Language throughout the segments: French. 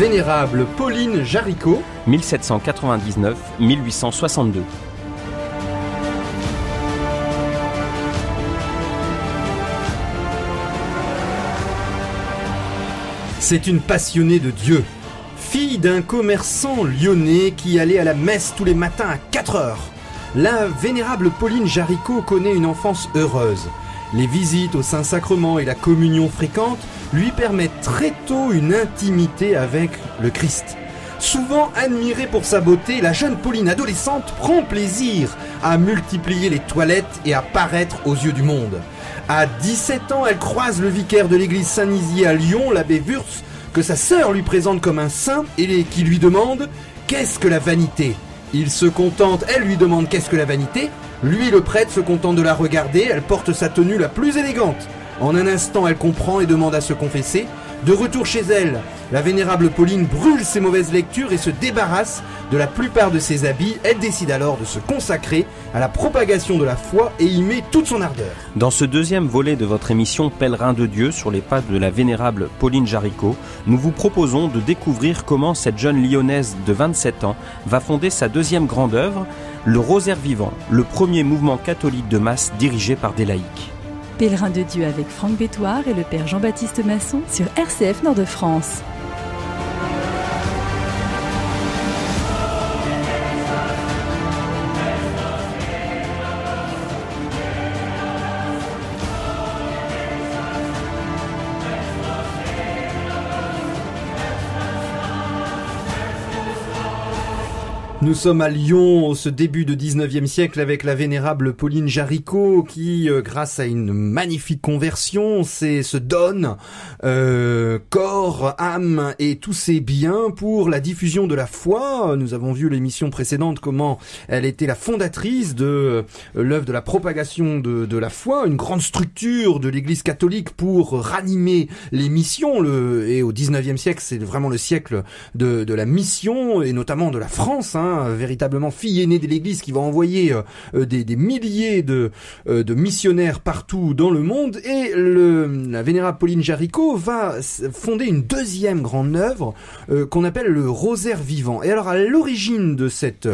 Vénérable Pauline Jaricot, 1799-1862. c'est une passionnée de Dieu. Fille d'un commerçant lyonnais qui allait à la messe tous les matins à 4 heures. La vénérable Pauline Jaricot connaît une enfance heureuse. Les visites au Saint-Sacrement et la communion fréquente lui permettent très tôt une intimité avec le Christ. Souvent admirée pour sa beauté, la jeune Pauline adolescente prend plaisir à multiplier les toilettes et à paraître aux yeux du monde. À 17 ans, elle croise le vicaire de l'église Saint-Nizier à Lyon, l'abbé Wurtz, que sa sœur lui présente comme un saint et qui lui demande « Qu'est-ce que la vanité ?» Il se contente, elle lui demande « Qu'est-ce que la vanité ?» Lui, le prêtre, se contente de la regarder, elle porte sa tenue la plus élégante. En un instant, elle comprend et demande à se confesser. De retour chez elle, la vénérable Pauline brûle ses mauvaises lectures et se débarrasse de la plupart de ses habits. Elle décide alors de se consacrer à la propagation de la foi et y met toute son ardeur. Dans ce deuxième volet de votre émission Pèlerin de Dieu sur les pas de la vénérable Pauline Jaricot, nous vous proposons de découvrir comment cette jeune lyonnaise de 27 ans va fonder sa deuxième grande œuvre, le Rosaire vivant, le premier mouvement catholique de masse dirigé par des laïcs. Pèlerin de Dieu avec Franck Bétoir et le père Jean-Baptiste Masson sur RCF Nord-de-France. Nous sommes à Lyon, ce début de 19e siècle, avec la vénérable Pauline Jaricot qui, grâce à une magnifique conversion, se donne corps, âme et tous ses biens pour la diffusion de la foi. Nous avons vu l'émission précédente comment elle était la fondatrice de l'œuvre de la propagation de la foi, une grande structure de l'Église catholique pour ranimer les missions. Et au 19e siècle, c'est vraiment le siècle de la mission et notamment de la France, véritablement fille aînée de l'Église qui va envoyer des milliers de missionnaires partout dans le monde. Et la vénérable Pauline Jaricot va fonder une deuxième grande œuvre qu'on appelle le Rosaire vivant. Et alors à l'origine de cette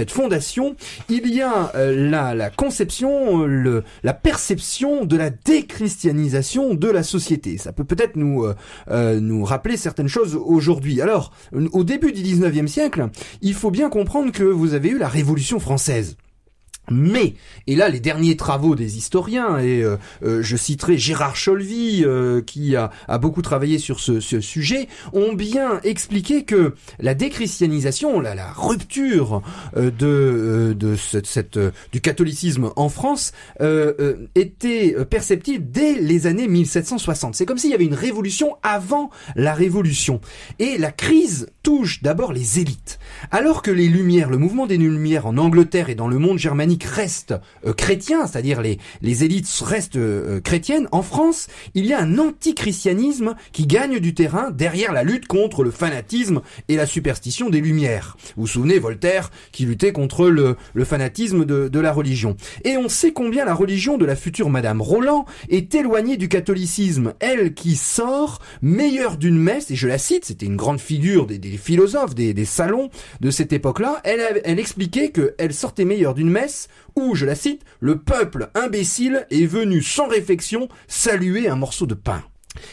fondation, il y a la conception, la perception de la déchristianisation de la société. Ça peut peut-être nous rappeler certaines choses aujourd'hui. Alors, au début du 19e siècle, il faut bien comprendre que vous avez eu la Révolution française. Mais, et là les derniers travaux des historiens, et je citerai Gérard Cholvy qui a beaucoup travaillé sur ce sujet, ont bien expliqué que la déchristianisation, la rupture du catholicisme en France était perceptible dès les années 1760. C'est comme s'il y avait une révolution avant la Révolution. Et la crise touche d'abord les élites. Alors que les Lumières, le mouvement des Lumières en Angleterre et dans le monde germanique reste chrétien, c'est-à-dire les élites restent chrétiennes, en France, il y a un antichristianisme qui gagne du terrain derrière la lutte contre le fanatisme et la superstition des Lumières. Vous vous souvenez, Voltaire qui luttait contre le fanatisme de la religion. Et on sait combien la religion de la future Madame Roland est éloignée du catholicisme. Elle qui sort meilleure d'une messe, et je la cite, c'était une grande figure des philosophes, des salons de cette époque-là, elle expliquait qu'elle sortait meilleure d'une messe où, je la cite, le peuple imbécile est venu sans réflexion saluer un morceau de pain.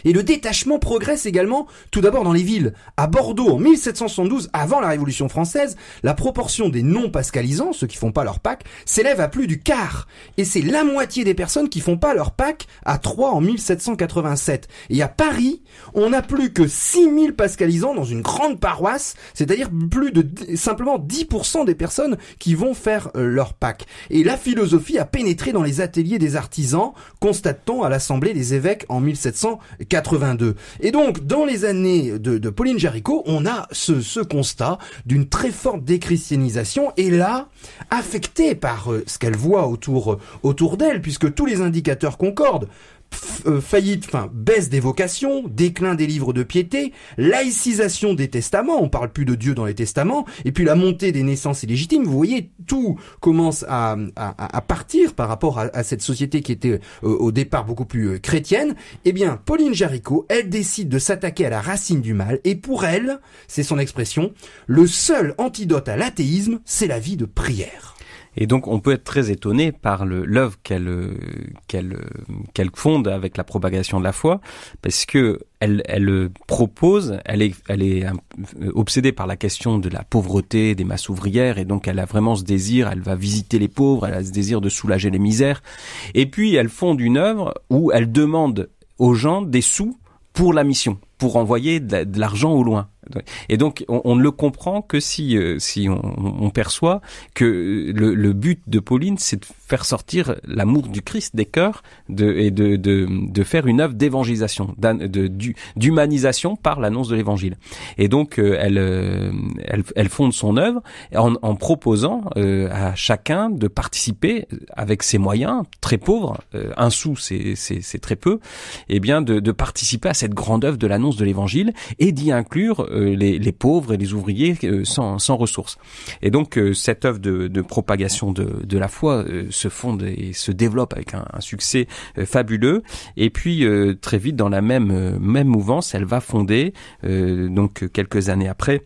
Et le détachement progresse également tout d'abord dans les villes. À Bordeaux, en 1772, avant la Révolution française, la proportion des non-pascalisants, ceux qui font pas leur Pâques, s'élève à plus du quart. Et c'est la moitié des personnes qui font pas leur Pâques à Troyes en 1787. Et à Paris, on n'a plus que 6000 pascalisants dans une grande paroisse, c'est-à-dire plus de simplement 10% des personnes qui vont faire leur Pâques. Et la philosophie a pénétré dans les ateliers des artisans, constate-t-on à l'Assemblée des évêques en 1782. Et donc, dans les années de Pauline Jaricot, on a ce constat d'une très forte déchristianisation, et là, affectée par ce qu'elle voit autour d'elle, puisque tous les indicateurs concordent. Baisse des vocations, déclin des livres de piété, laïcisation des testaments, on parle plus de Dieu dans les testaments, et puis la montée des naissances illégitimes. Vous voyez, tout commence à partir par rapport à cette société qui était au départ beaucoup plus chrétienne. Eh bien, Pauline Pauline Jaricot, elle décide de s'attaquer à la racine du mal, et pour elle, c'est son expression, le seul antidote à l'athéisme, c'est la vie de prière. Et donc, on peut être très étonné par l'œuvre qu'elle fonde avec la propagation de la foi, parce que elle propose, elle est obsédée par la question de la pauvreté des masses ouvrières, et donc elle a vraiment ce désir, elle va visiter les pauvres, elle a ce désir de soulager les misères. Et puis, elle fonde une œuvre où elle demande aux gens des sous pour la mission, pour envoyer de l'argent au loin. Et donc, on ne le comprend que si on perçoit que le but de Pauline, c'est de faire sortir l'amour du Christ des cœurs et de faire une œuvre d'évangélisation, d'humanisation par l'annonce de l'évangile. Et donc, elle fonde son œuvre en proposant à chacun de participer avec ses moyens très pauvres, un sou c'est très peu, et bien de participer à cette grande œuvre de l'annonce de l'évangile et d'y inclure les pauvres et les ouvriers sans ressources. Et donc cette œuvre de propagation de la foi se fonde et se développe avec un succès fabuleux. Et puis très vite dans la même mouvance, elle va fonder donc quelques années après,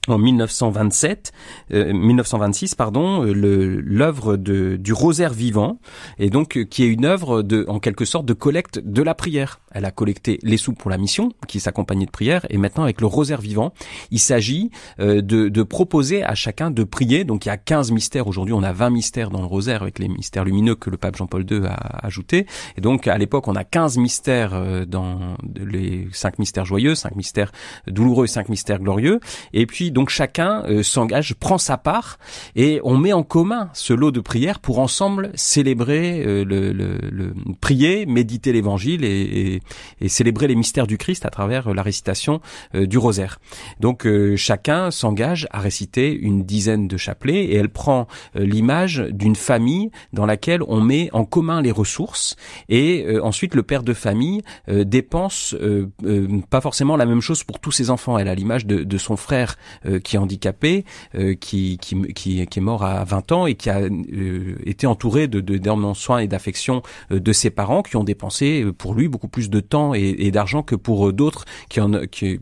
en 1926, l'œuvre du Rosaire vivant, et donc qui est une œuvre en quelque sorte de collecte de la prière. Elle a collecté les sous pour la mission, qui s'accompagnait de prière, et maintenant avec le Rosaire vivant, il s'agit de proposer à chacun de prier. Donc il y a 15 mystères, aujourd'hui on a 20 mystères dans le Rosaire, avec les mystères lumineux que le pape Jean-Paul II a ajoutés. Et donc à l'époque on a 15 mystères dans les 5 mystères joyeux, 5 mystères douloureux et 5 mystères glorieux. Et puis donc chacun s'engage, prend sa part, et on met en commun ce lot de prières pour ensemble célébrer prier, méditer l'évangile et célébrer les mystères du Christ à travers la récitation du rosaire. Donc chacun s'engage à réciter une dizaine de chapelets, et elle prend l'image d'une famille dans laquelle on met en commun les ressources, et ensuite le père de famille dépense pas forcément la même chose pour tous ses enfants. Elle a l'image de son frère qui est handicapé, qui est mort à 20 ans et qui a été entouré d'énormément soins et d'affection de ses parents, qui ont dépensé pour lui beaucoup plus de temps et d'argent que pour d'autres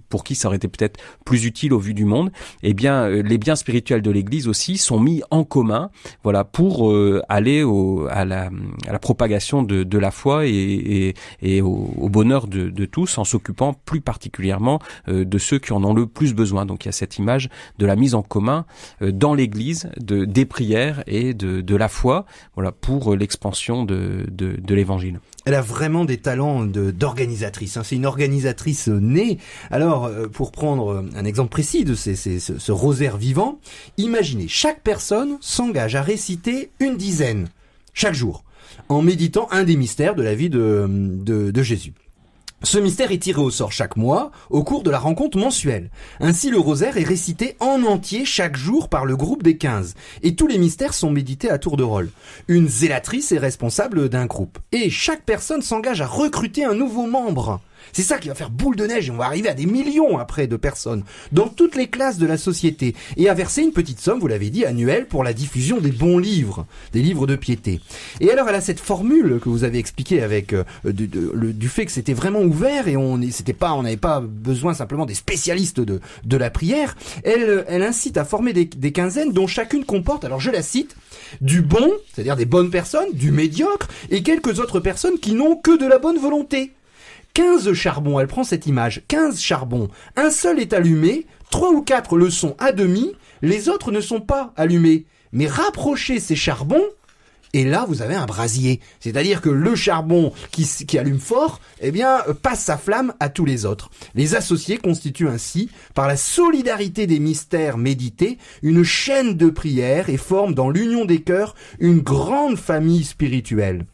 pour qui ça aurait été peut-être plus utile au vu du monde. Eh bien, les biens spirituels de l'Église aussi sont mis en commun, voilà, pour aller à la propagation de la foi et au bonheur de tous, en s'occupant plus particulièrement de ceux qui en ont le plus besoin. Donc il y a cette image de la mise en commun dans l'Église des prières et de la foi, voilà, pour l'expansion de l'Évangile. Elle a vraiment des talents d'organisatrice. C'est une organisatrice née. Alors, pour prendre un exemple précis de ce rosaire vivant, imaginez, chaque personne s'engage à réciter une dizaine chaque jour, en méditant un des mystères de la vie de Jésus. Ce mystère est tiré au sort chaque mois au cours de la rencontre mensuelle. Ainsi, le rosaire est récité en entier chaque jour par le groupe des 15. Et tous les mystères sont médités à tour de rôle. Une zélatrice est responsable d'un groupe. Et chaque personne s'engage à recruter un nouveau membre. C'est ça qui va faire boule de neige, et on va arriver à des millions après de personnes dans toutes les classes de la société, et à verser une petite somme, vous l'avez dit, annuelle pour la diffusion des bons livres, des livres de piété. Et alors elle a cette formule que vous avez expliquée avec du fait que c'était vraiment ouvert, et on n'avait pas besoin simplement des spécialistes de la prière. Elle incite à former des quinzaines dont chacune comporte, alors je la cite, du bon, c'est-à-dire des bonnes personnes, du médiocre, et quelques autres personnes qui n'ont que de la bonne volonté. 15 charbons, elle prend cette image, 15 charbons, un seul est allumé, 3 ou 4 le sont à demi, les autres ne sont pas allumés. Mais rapprochez ces charbons, et là vous avez un brasier. C'est-à-dire que le charbon qui allume fort, eh bien, passe sa flamme à tous les autres. Les associés constituent ainsi, par la solidarité des mystères médités, une chaîne de prière et forment dans l'union des cœurs une grande famille spirituelle.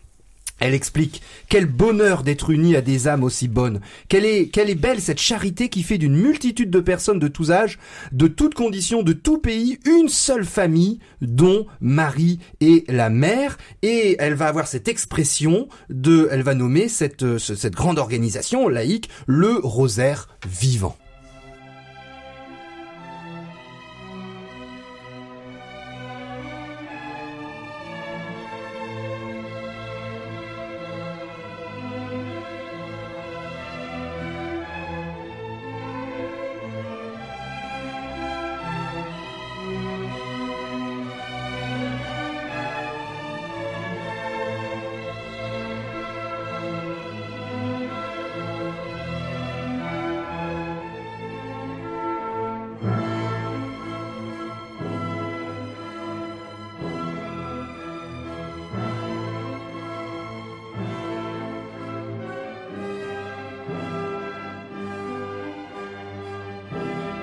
Elle explique quel bonheur d'être unis à des âmes aussi bonnes. Quelle est belle cette charité qui fait d'une multitude de personnes de tous âges, de toutes conditions, de tout pays, une seule famille dont Marie est la mère. Et elle va avoir cette expression elle va nommer cette grande organisation laïque le rosaire vivant.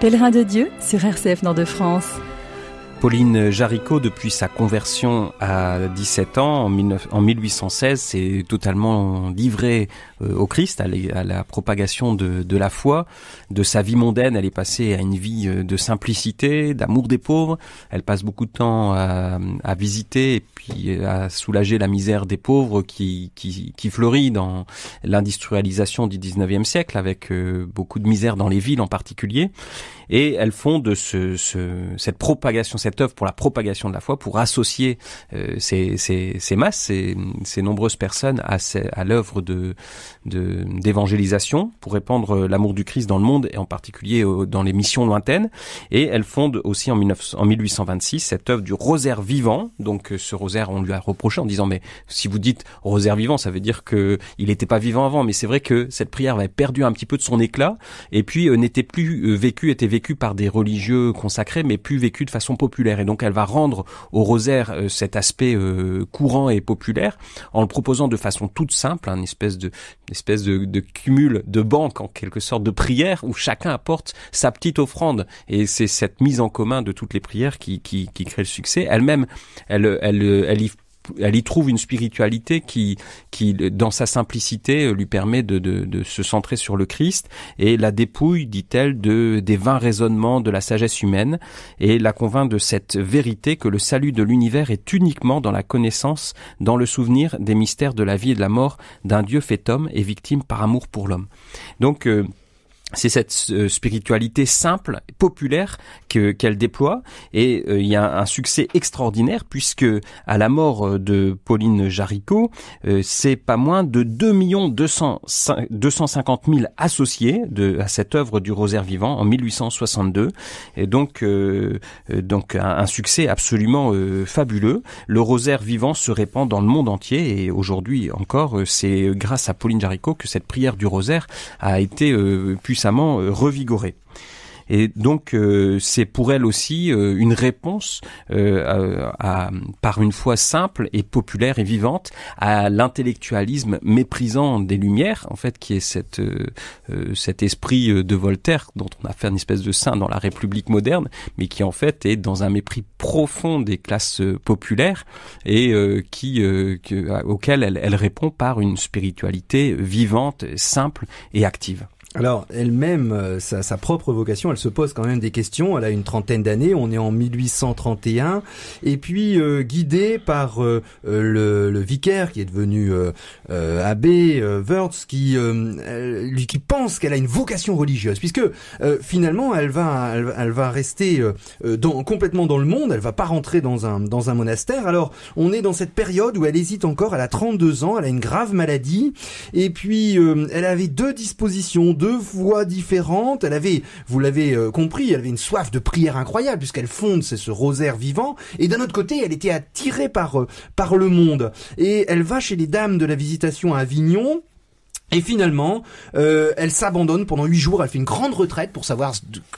Pèlerin de Dieu sur RCF Nord-de-France. Pauline Jaricot, depuis sa conversion à 17 ans, en 1816, s'est totalement livrée au Christ, à la propagation de la foi. De sa vie mondaine, elle est passée à une vie de simplicité, d'amour des pauvres. Elle passe beaucoup de temps à visiter et puis à soulager la misère des pauvres qui fleurit dans l'industrialisation du 19e siècle, avec beaucoup de misère dans les villes en particulier. Et elle fonde cette propagation, cette œuvre pour la propagation de la foi, pour associer ces masses, ces nombreuses personnes à l'œuvre d'évangélisation, pour répandre l'amour du Christ dans le monde et en particulier dans les missions lointaines. Et elle fonde aussi en 1826 cette œuvre du rosaire vivant. Donc ce rosaire, on lui a reproché en disant, mais si vous dites rosaire vivant, ça veut dire que il n'était pas vivant avant. Mais c'est vrai que cette prière avait perdu un petit peu de son éclat et puis n'était plus vécue par des religieux consacrés, mais plus vécue de façon populaire. Et donc elle va rendre au rosaire cet aspect courant et populaire en le proposant de façon toute simple, une espèce de cumul de banques en quelque sorte de prières où chacun apporte sa petite offrande. Et c'est cette mise en commun de toutes les prières qui crée le succès. Elle-même, elle y trouve une spiritualité qui dans sa simplicité lui permet de se centrer sur le Christ et la dépouille, dit-elle, des vains raisonnements de la sagesse humaine et la convainc de cette vérité que le salut de l'univers est uniquement dans la connaissance, dans le souvenir des mystères de la vie et de la mort d'un Dieu fait homme et victime par amour pour l'homme. Donc c'est cette spiritualité simple, populaire qu'elle déploie et il y a un succès extraordinaire puisque à la mort de Pauline Jaricot, c'est pas moins de 2 250 000 associés à cette œuvre du rosaire vivant en 1862 et donc un succès absolument fabuleux. Le rosaire vivant se répand dans le monde entier et aujourd'hui encore c'est grâce à Pauline Jaricot que cette prière du rosaire a été puissamment revigorée. Et donc c'est pour elle aussi une réponse par une foi simple et populaire et vivante à l'intellectualisme méprisant des Lumières, en fait, qui est cet esprit de Voltaire dont on a fait une espèce de saint dans la République moderne, mais qui en fait est dans un mépris profond des classes populaires et auquel elle répond par une spiritualité vivante, simple et active. Alors, elle-même, sa propre vocation, elle se pose quand même des questions. Elle a une trentaine d'années, on est en 1831, et puis guidée par le vicaire qui est devenu abbé Wörth, qui pense qu'elle a une vocation religieuse, puisque finalement, elle va rester complètement dans le monde. Elle va pas rentrer dans un monastère. Alors, on est dans cette période où elle hésite encore. Elle a 32 ans, elle a une grave maladie, et puis elle avait deux dispositions, deux voies différentes. Elle avait, vous l'avez compris, elle avait une soif de prière incroyable puisqu'elle fonde ce rosaire vivant. Et d'un autre côté, elle était attirée par le monde. Et elle va chez les dames de la Visitation à Avignon. Et finalement, elle s'abandonne pendant 8 jours, elle fait une grande retraite pour savoir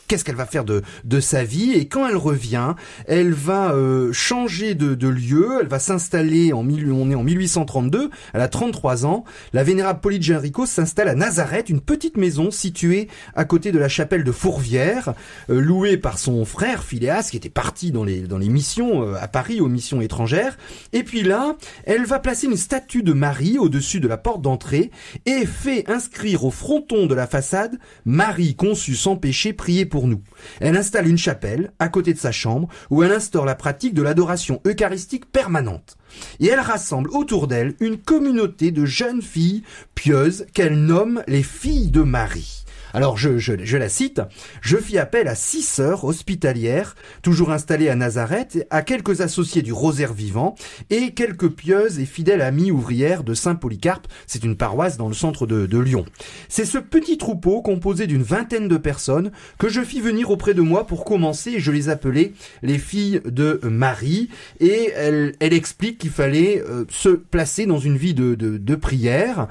qu'est-ce qu'elle va faire de sa vie. Et quand elle revient, elle va changer de lieu, elle va s'installer, on est en 1832, elle a 33 ans. La vénérable Pauline Jaricot s'installe à Nazareth, une petite maison située à côté de la chapelle de Fourvière, louée par son frère Philéas, qui était parti dans les missions à Paris, aux missions étrangères. Et puis là, elle va placer une statue de Marie au-dessus de la porte d'entrée et fait inscrire au fronton de la façade « Marie conçue sans péché, priez pour nous ». Elle installe une chapelle à côté de sa chambre où elle instaure la pratique de l'adoration eucharistique permanente. Et elle rassemble autour d'elle une communauté de jeunes filles pieuses qu'elle nomme les filles de Marie. Alors je la cite, « Je fis appel à 6 sœurs hospitalières, toujours installées à Nazareth, à quelques associés du rosaire vivant et quelques pieuses et fidèles amies ouvrières de Saint-Polycarpe. » C'est une paroisse dans le centre de Lyon. C'est ce petit troupeau composé d'une vingtaine de personnes que je fis venir auprès de moi pour commencer et je les appelais les filles de Marie. Et elle explique qu'il fallait se placer dans une vie de prière.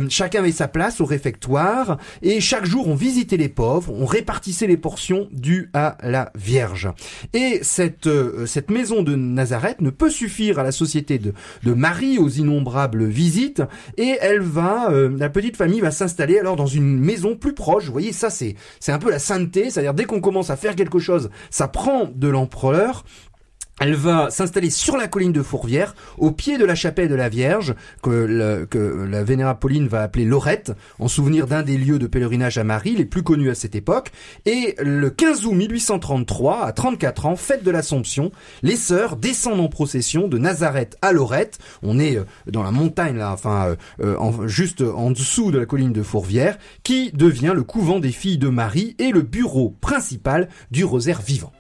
Chacun avait sa place au réfectoire et chaque jour jour, on visitait les pauvres, on répartissait les portions dues à la Vierge. Et cette maison de Nazareth ne peut suffire à la société de Marie, aux innombrables visites, et la petite famille va s'installer alors dans une maison plus proche. Vous voyez, ça c'est un peu la sainteté, c'est-à-dire dès qu'on commence à faire quelque chose, ça prend de l'ampleur. Elle va s'installer sur la colline de Fourvière, au pied de la chapelle de la Vierge, que la vénérable Pauline va appeler Lorette, en souvenir d'un des lieux de pèlerinage à Marie, les plus connus à cette époque. Et le 15 août 1833, à 34 ans, fête de l'Assomption, les sœurs descendent en procession de Nazareth à Lorette. On est dans la montagne, là, juste en dessous de la colline de Fourvière, qui devient le couvent des filles de Marie et le bureau principal du Rosaire vivant.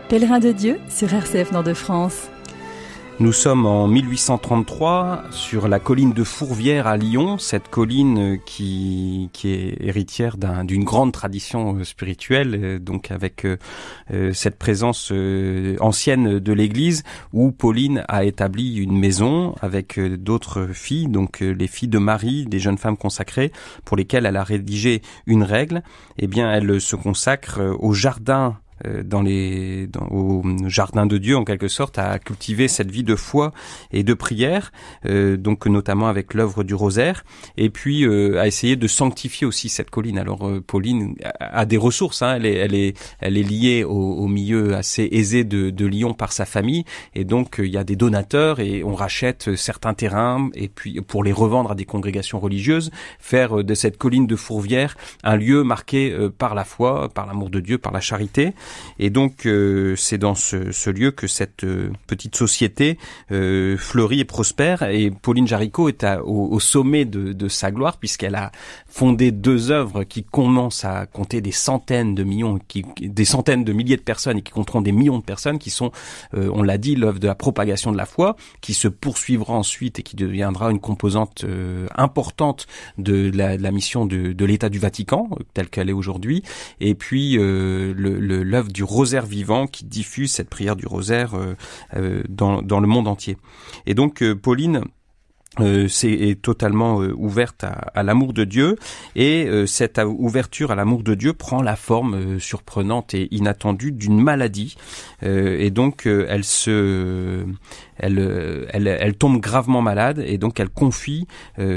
Pèlerin de Dieu sur RCF Nord-de-France. Nous sommes en 1833 sur la colline de Fourvière à Lyon, cette colline qui est héritière d'une grande tradition spirituelle, donc avec cette présence ancienne de l'Église, où Pauline a établi une maison avec d'autres filles, donc les filles de Marie, des jeunes femmes consacrées, pour lesquelles elle a rédigé une règle. Eh bien, elle se consacre au jardin, au jardin de Dieu en quelque sorte, à cultiver cette vie de foi et de prière, donc notamment avec l'œuvre du rosaire, et puis à essayer de sanctifier aussi cette colline. Alors Pauline a des ressources, hein, elle est liée au milieu assez aisé de Lyon par sa famille, et donc il y a des donateurs et on rachète certains terrains et puis pour les revendre à des congrégations religieuses, faire de cette colline de Fourvière un lieu marqué par la foi, par l'amour de Dieu, par la charité. Et donc c'est dans ce lieu que cette petite société fleurit et prospère, et Pauline Jaricot est au sommet de sa gloire, puisqu'elle a fondé 2 œuvres qui commencent à compter des centaines de milliers de personnes et qui compteront des millions de personnes, qui sont, on l'a dit, l'œuvre de la propagation de la foi, qui se poursuivra ensuite et qui deviendra une composante importante de la mission de l'État du Vatican, telle qu'elle est aujourd'hui, et puis l'œuvre du rosaire vivant qui diffuse cette prière du rosaire dans le monde entier. Et donc Pauline est totalement ouverte à l'amour de Dieu, et cette ouverture à l'amour de Dieu prend la forme surprenante et inattendue d'une maladie, et donc elle tombe gravement malade, et donc elle confie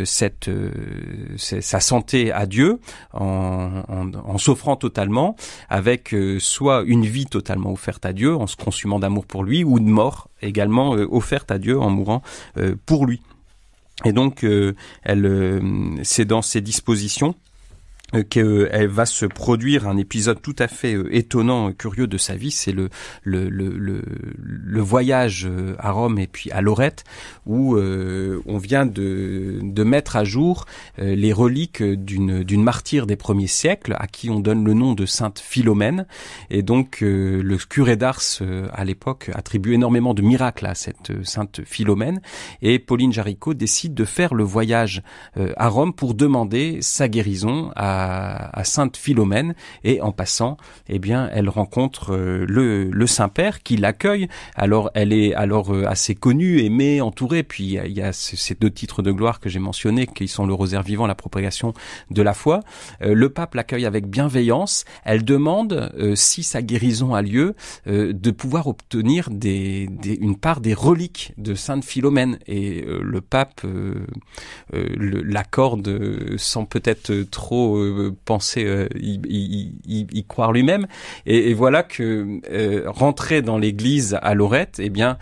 sa santé à Dieu en s'offrant totalement, avec soit une vie totalement offerte à Dieu en se consumant d'amour pour lui, ou une mort également offerte à Dieu en mourant pour lui. Et donc, c'est dans ces dispositions qu'elle va se produire un épisode tout à fait étonnant, curieux de sa vie. C'est le voyage à Rome et puis à Lorette, où on vient de mettre à jour les reliques d'une martyre des premiers siècles, à qui on donne le nom de Sainte Philomène. Et donc le curé d'Ars à l'époque attribue énormément de miracles à cette Sainte Philomène, et Pauline Jaricot décide de faire le voyage à Rome pour demander sa guérison à Sainte Philomène, et en passant, eh bien, elle rencontre le Saint-Père qui l'accueille. Alors, elle est assez connue, aimée, entourée. Puis il y a ces 2 titres de gloire que j'ai mentionnés, qui sont le rosaire vivant, la propagation de la foi. Le pape l'accueille avec bienveillance. Elle demande, si sa guérison a lieu, de pouvoir obtenir une part des reliques de Sainte Philomène. Et le pape l'accorde sans peut-être trop penser y croire lui-même. Et voilà que rentrée dans l'église à Lorette, eh bien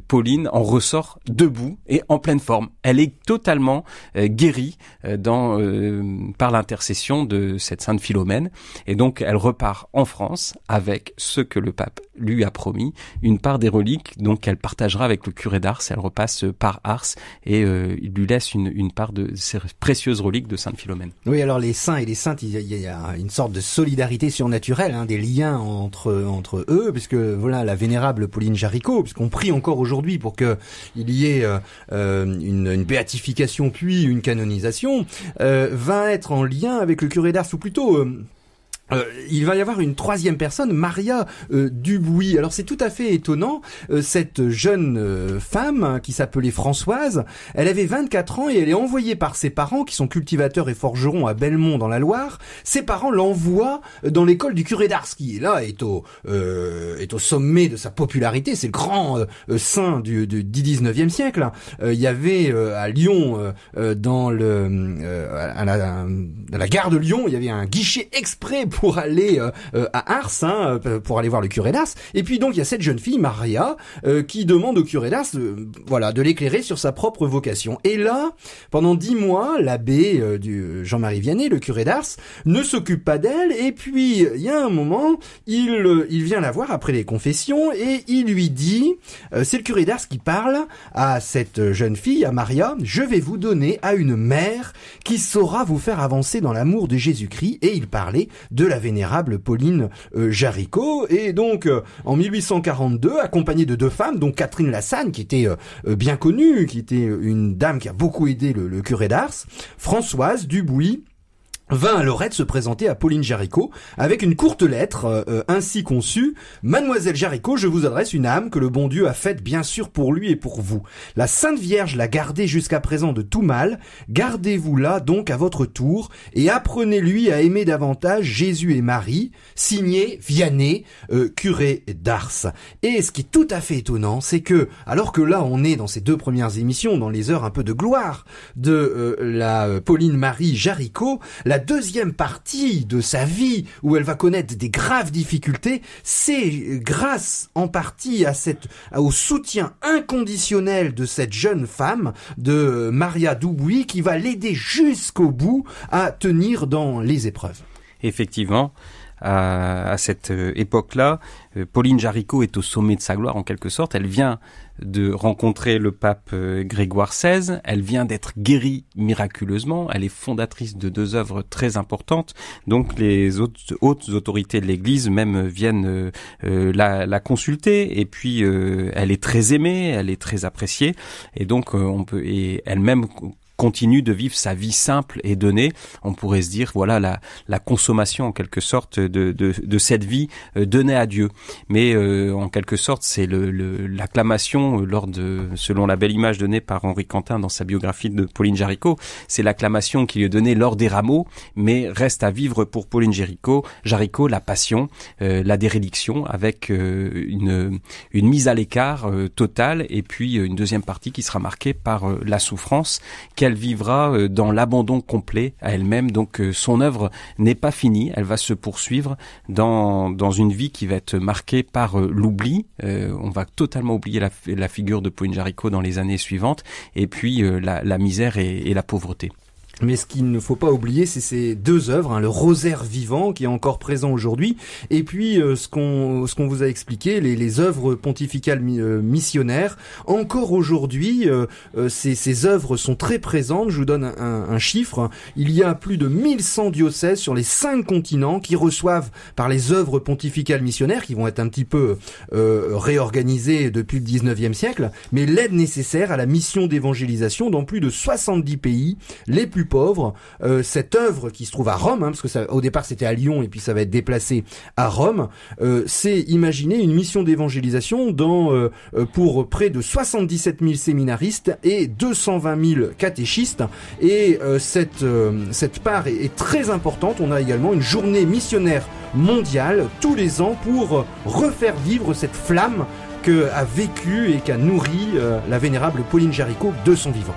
Pauline en ressort debout et en pleine forme. Elle est totalement guérie par l'intercession de cette sainte Philomène, et donc elle repart en France avec ce que le pape lui a promis, une part des reliques, donc elle partagera avec le curé d'Ars. Elle repasse par Ars et il lui laisse une part de ces précieuses reliques de sainte Philomène. Oui, alors les saints et les saintes, il y a une sorte de solidarité surnaturelle, hein, des liens entre eux, puisque voilà, la vénérable Pauline Jaricot, puisqu'on prie encore aujourd'hui pour que il y ait une béatification puis une canonisation, va être en lien avec le curé d'Ars, ou plutôt il va y avoir une troisième personne, Maria Dubuis. Alors c'est tout à fait étonnant, cette jeune femme qui s'appelait Françoise, elle avait 24 ans et elle est envoyée par ses parents qui sont cultivateurs et forgerons à Belmont dans la Loire. Ses parents l'envoient dans l'école du curé d'Ars, qui est là, est au sommet de sa popularité. C'est le grand saint du 19e siècle. Il y avait à Lyon, à la gare de Lyon, il y avait un guichet exprès pour aller à Ars, hein, pour aller voir le curé d'Ars. Et puis donc il y a cette jeune fille, Maria, qui demande au curé d'Ars de l'éclairer sur sa propre vocation. Et là, pendant 10 mois, l'abbé Jean-Marie Vianney, le curé d'Ars, ne s'occupe pas d'elle. Et puis il y a un moment, il vient la voir après les confessions et il lui dit, c'est le curé d'Ars qui parle à cette jeune fille, à Maria: je vais vous donner à une mère qui saura vous faire avancer dans l'amour de Jésus-Christ. Et il parlait de la vénérable Pauline Jaricot. Et donc en 1842, accompagnée de 2 femmes, dont Catherine Lassagne, qui était bien connue, qui était une dame qui a beaucoup aidé le curé d'Ars, Françoise Dubuis vint à Lorette se présenter à Pauline Jaricot avec une courte lettre ainsi conçue: Mademoiselle Jaricot, je vous adresse une âme que le bon Dieu a faite bien sûr pour lui et pour vous. La Sainte Vierge l'a gardée jusqu'à présent de tout mal. Gardez-vous-la donc à votre tour et apprenez-lui à aimer davantage Jésus et Marie. Signé Vianney, curé d'Ars. Et ce qui est tout à fait étonnant, c'est que alors que là on est dans ces 2 premières émissions, dans les heures un peu de gloire de la Pauline Marie Jaricot, la deuxième partie de sa vie où elle va connaître des graves difficultés, c'est grâce en partie au soutien inconditionnel de cette jeune femme, de Maria Dubuis, qui va l'aider jusqu'au bout à tenir dans les épreuves. Effectivement, à cette époque-là, Pauline Jaricot est au sommet de sa gloire en quelque sorte. Elle vient de rencontrer le pape Grégoire XVI, elle vient d'être guérie miraculeusement, elle est fondatrice de 2 œuvres très importantes, donc les hautes autorités de l'Église même viennent la consulter, et puis elle est très aimée, elle est très appréciée, et donc et elle-même continue de vivre sa vie simple et donnée. On pourrait se dire, voilà, la consommation en quelque sorte de cette vie donnée à Dieu. Mais en quelque sorte, c'est l'acclamation selon la belle image donnée par Henri Quentin dans sa biographie de Pauline Jaricot, c'est l'acclamation qui lui est donnée lors des rameaux, mais reste à vivre pour Pauline Jaricot la passion, la déréliction, avec une mise à l'écart totale, et puis une deuxième partie qui sera marquée par la souffrance qu'elle vivra dans l'abandon complet à elle-même. Donc son œuvre n'est pas finie, elle va se poursuivre dans une vie qui va être marquée par l'oubli. On va totalement oublier la figure de Pauline Jaricot dans les années suivantes, et puis la misère et la pauvreté. Mais ce qu'il ne faut pas oublier, c'est ces 2 œuvres, hein, le rosaire vivant qui est encore présent aujourd'hui, et puis ce qu'on vous a expliqué, les œuvres pontificales missionnaires. Encore aujourd'hui, ces œuvres sont très présentes. Je vous donne un chiffre. Il y a plus de 1100 diocèses sur les 5 continents qui reçoivent par les œuvres pontificales missionnaires, qui vont être un petit peu réorganisées depuis le 19e siècle, mais l'aide nécessaire à la mission d'évangélisation dans plus de 70 pays, les plus pauvres. Cette œuvre qui se trouve à Rome, hein, parce que au départ c'était à Lyon et puis ça va être déplacé à Rome, c'est imaginer une mission d'évangélisation pour près de 77 000 séminaristes et 220 000 catéchistes, et cette part est très importante. On a également une journée missionnaire mondiale tous les ans pour refaire vivre cette flamme qu'a vécue et qu'a nourri la vénérable Pauline Jaricot de son vivant.